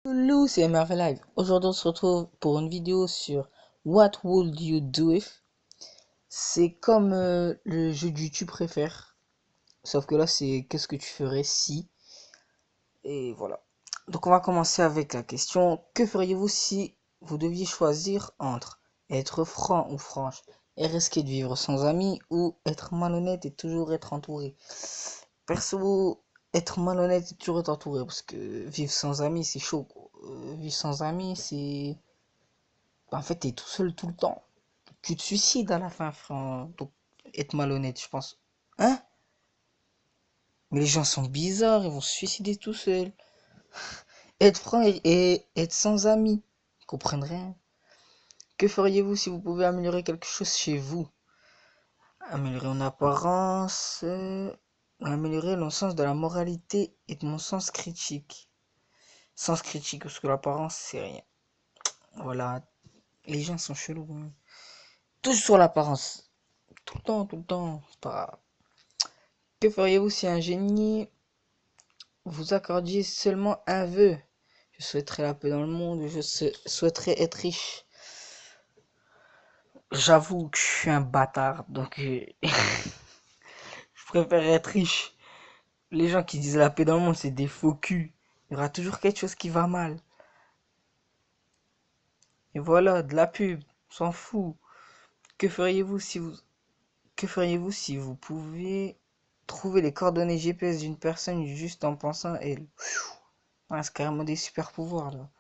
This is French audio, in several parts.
Hello, c'est MRV Live. Aujourd'hui, on se retrouve pour une vidéo sur What would you do if? C'est comme le jeu du tu préfères, sauf que là, c'est qu'est-ce que tu ferais si? Et voilà. Donc, on va commencer avec la question, que feriez-vous si vous deviez choisir entre être franc ou franche et risquer de vivre sans amis ou être malhonnête et toujours être entouré? Perso, être malhonnête et toujours être entouré parce que vivre sans amis, c'est chaud, quoi. Vivre sans amis, c'est en fait, t'es tout seul tout le temps. Tu te suicides à la fin, frère. Donc, être malhonnête, je pense. Hein? Mais les gens sont bizarres, ils vont se suicider tout seuls. Être franc et être sans amis. Ils comprennent rien. Que feriez-vous si vous pouvez améliorer quelque chose chez vous? Améliorer en apparence, améliorer le sens de la moralité et de mon sens critique. Sens critique, parce que l'apparence, c'est rien. Voilà. Les gens sont chelous, hein. Tout sur l'apparence. Tout le temps. C'est pas. Que feriez-vous si un génie vous accordiez seulement un vœu? Je souhaiterais la paix dans le monde, souhaiterais être riche. J'avoue que je suis un bâtard, donc je préfère être riche. Les gens qui disent la paix dans le monde, c'est des faux culs. Il y aura toujours quelque chose qui va mal. Et voilà, de la pub, on s'en fout. Que feriez-vous si vous, que feriez-vous si vous pouviez trouver les coordonnées GPS d'une personne juste en pensant à elle? Ouais, c'est carrément des super pouvoirs là.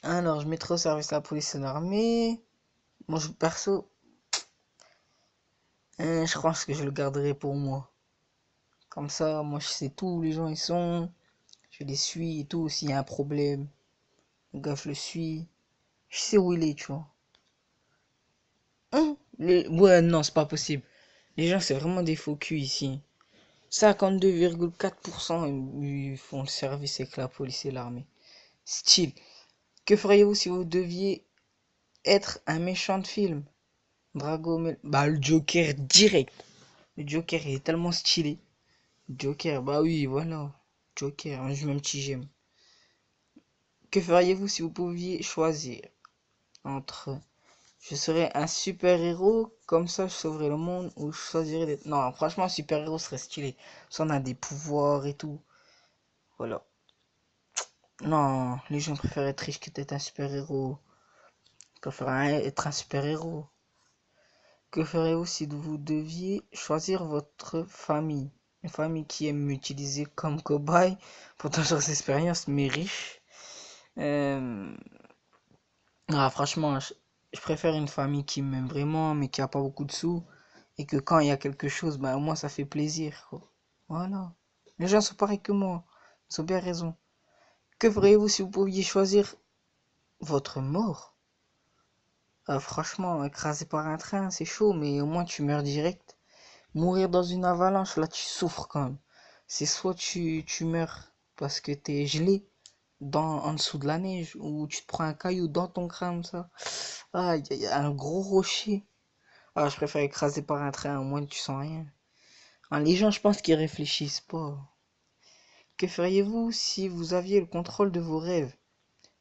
Alors, je mettrai au service de la police et de l'armée. Moi, perso, je pense que je le garderai pour moi. Comme ça, moi, je sais tout où les gens ils sont. Je les suis et tout. S'il y a un problème, le gars, je le suis. Je sais où il est, tu vois. Hein? Ouais, non, c'est pas possible. Les gens, c'est vraiment des faux culs ici. 52,4% ils font le service avec la police et l'armée. Style. Que feriez-vous si vous deviez être un méchant de film? Bah, le Joker direct. Le Joker, il est tellement stylé. Joker, bah oui, voilà. Joker, hein, je mets un petit j'aime. Que feriez-vous si vous pouviez choisir entre je serais un super-héros, comme ça je sauverais le monde, ou je choisirais d'être. Non, franchement, un super-héros serait stylé. Ça, on a des pouvoirs et tout. Voilà. Non, les gens préfèrent être riches que d'être un super-héros. Ils préfèrent être un super-héros. Que ferez-vous si vous deviez choisir votre famille? Une famille qui aime m'utiliser comme cobaye pour toujours d'expérience, mais riche. Euh, franchement, je préfère une famille qui m'aime vraiment, mais qui a pas beaucoup de sous. Et que quand il y a quelque chose, bah, moi, ça fait plaisir, quoi. Voilà. Les gens sont pareils que moi. Ils ont bien raison. Que feriez-vous si vous pouviez choisir votre mort? Franchement, écrasé par un train, c'est chaud, mais au moins tu meurs direct. Mourir dans une avalanche, là, tu souffres quand même. C'est soit tu meurs parce que t'es gelé en dessous de la neige, ou tu te prends un caillou dans ton crâne, ça. Ah, il y a un gros rocher. Ah, je préfère écraser par un train, au moins tu sens rien. Ah, les gens, je pense qu'ils réfléchissent pas. Que feriez-vous si vous aviez le contrôle de vos rêves?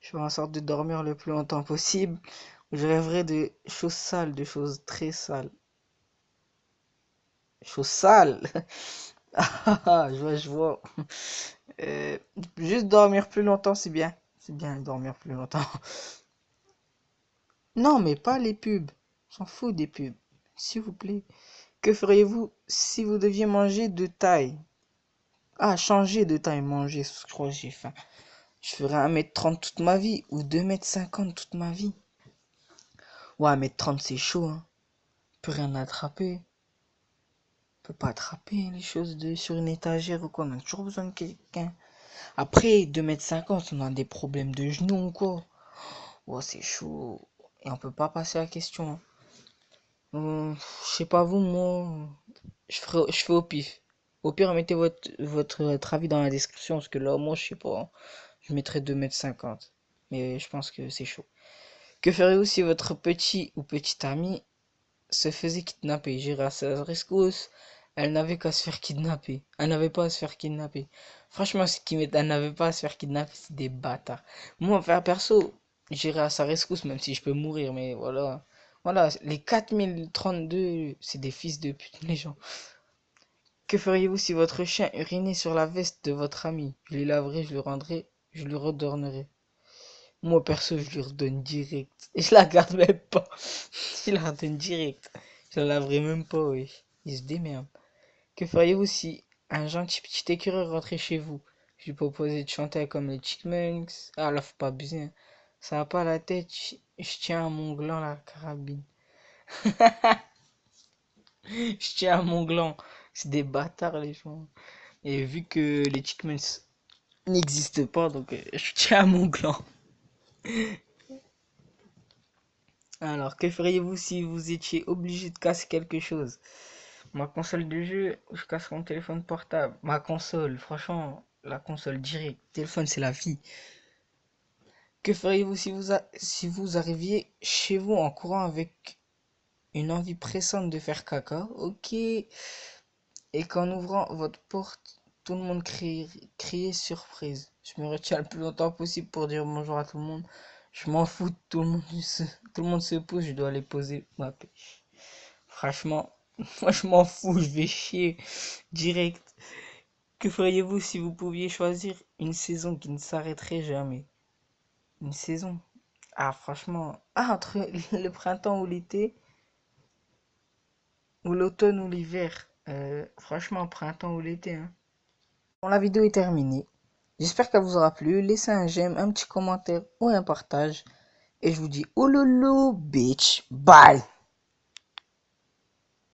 Je ferais en sorte de dormir le plus longtemps possible. Je rêverais de choses sales, de choses très sales. Choses sales? Ah, je vois. Euh, juste dormir plus longtemps, c'est bien. C'est bien dormir plus longtemps. Non, mais pas les pubs. On s'en fout des pubs. S'il vous plaît. Que feriez-vous si vous deviez manger de taille? Ah, changer de taille, manger, je crois que j'ai faim. Je ferais 1m30 toute ma vie ou 2m50 toute ma vie. Ouais, 1m30 c'est chaud, hein. On peut rien attraper. On peut pas attraper les choses sur une étagère ou quoi. On a toujours besoin de quelqu'un. Après, 2m50, on a des problèmes de genoux ou quoi. Ouais, c'est chaud. Et on peut pas passer à la question. Je sais pas vous, moi, je fais au pif. Au pire, mettez votre avis dans la description, parce que là, moi, je sais pas. Je mettrais 2m50. Mais je pense que c'est chaud. Que ferez-vous si votre petit ou petite ami se faisait kidnapper? J'irai à sa rescousse. Elle n'avait qu'à se faire kidnapper. Elle n'avait pas à se faire kidnapper. Franchement, ce qui m'est, elle n'avait pas à se faire kidnapper, c'est des bâtards. Moi, enfin, perso, j'irai à sa rescousse, même si je peux mourir, mais voilà. Voilà, les 4032, c'est des fils de pute, les gens. Que feriez-vous si votre chien urinait sur la veste de votre ami? Je lui laverai, je lui rendrai, je lui redonnerai. Moi, perso, je lui redonne direct. Et je la garde même pas. Je la redonne direct. Je la laverai même pas, oui. Il se démerde. Que feriez-vous si un gentil petit écureuil rentrait chez vous? Je lui proposais de chanter comme les Chipmunks. Ah là, faut pas abuser, hein. Ça va pas la tête, je tiens à mon gland la carabine. Je tiens à mon gland. C'est des bâtards, les gens. Et vu que les Chipmunks n'existent pas, donc je tiens à mon gland. Alors, que feriez-vous si vous étiez obligé de casser quelque chose? Ma console de jeu, je casse mon téléphone portable. Ma console, franchement, la console direct. Téléphone, c'est la vie. Que feriez-vous si vous arriviez chez vous en courant avec une envie pressante de faire caca? Ok. Et qu'en ouvrant votre porte, tout le monde criait surprise. Je me retiens le plus longtemps possible pour dire bonjour à tout le monde. Je m'en fous, tout le monde se pose, je dois aller poser ma pêche. Franchement, moi je m'en fous, je vais chier direct. Que feriez-vous si vous pouviez choisir une saison qui ne s'arrêterait jamais? Une saison? Ah, franchement. Ah, entre le printemps ou l'été, ou l'automne ou l'hiver. Franchement, printemps ou l'été, hein. Bon, la vidéo est terminée. J'espère qu'elle vous aura plu. Laissez un j'aime, un petit commentaire ou un partage. Et je vous dis, oh lolo, bitch. Bye!